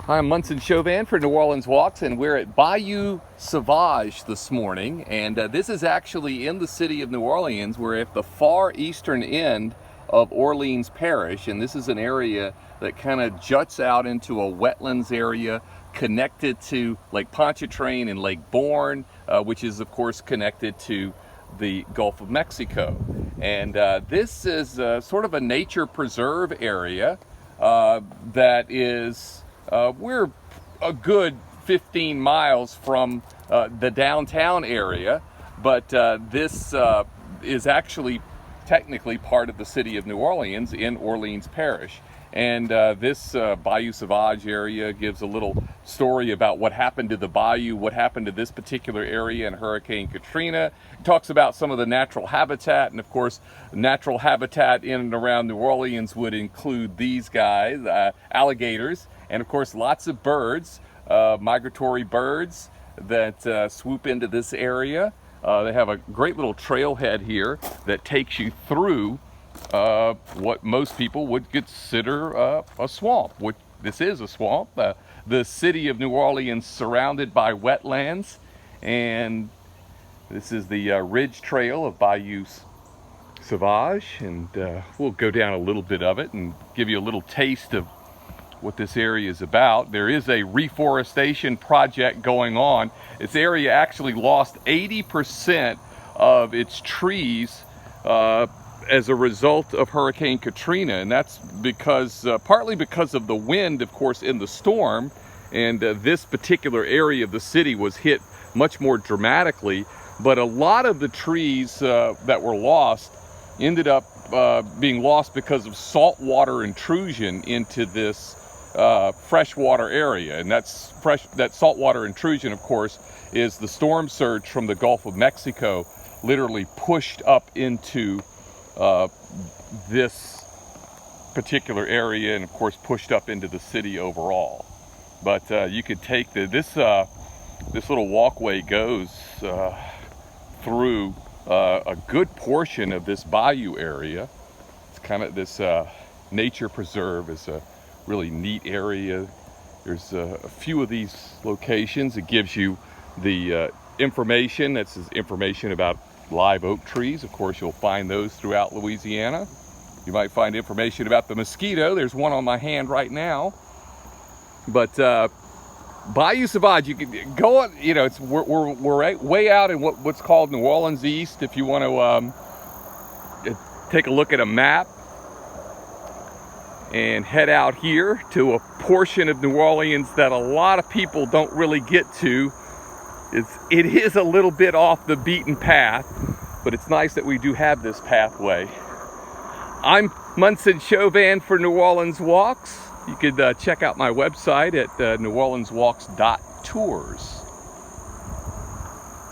Hi, I'm Munson Chauvin for New Orleans Walks, and we're at Bayou Sauvage this morning. And this is actually in the city of New Orleans. We're at the far eastern end of Orleans Parish, and this is an area that kind of juts out into a wetlands area connected to Lake Pontchartrain and Lake Bourne, which is of course connected to the Gulf of Mexico. And this is sort of a nature preserve area that is we're a good 15 miles from the downtown area, but this is actually technically part of the city of New Orleans in Orleans Parish. And this Bayou Sauvage area gives a little story about what happened to the bayou, what happened to this particular area in Hurricane Katrina. It talks about some of the natural habitat, and of course, natural habitat in and around New Orleans would include these guys, alligators, and of course lots of birds, migratory birds that swoop into this area. They have a great little trailhead here that takes you through what most people would consider a swamp. This is a swamp. The city of New Orleans surrounded by wetlands, and this is the ridge trail of Bayou Sauvage, and we'll go down a little bit of it and give you a little taste of what this area is about. There is a reforestation project going on. This area actually lost 80% of its trees as a result of Hurricane Katrina, and that's because partly because of the wind, of course, in the storm, and this particular area of the city was hit much more dramatically. But a lot of the trees that were lost ended up being lost because of saltwater intrusion into this freshwater area, and that saltwater intrusion, of course, is the storm surge from the Gulf of Mexico literally pushed up into this particular area, and of course pushed up into the city overall. But you could take this little walkway goes through a good portion of this bayou area. It's kind of this nature preserve is a really neat area. There's a few of these locations. It gives you the information. That's information about live oak trees. Of course, you'll find those throughout Louisiana. You might find information about the mosquito. There's one on my hand right now. But Bayou Sauvage, you can go on. You know, we're way out in what's called New Orleans East. If you want to take a look at a map and head out here to a portion of New Orleans that a lot of people don't really get to. It is a little bit off the beaten path, but it's nice that we do have this pathway. I'm Munson Chauvin for New Orleans Walks. You could check out my website at neworleanswalks.tours.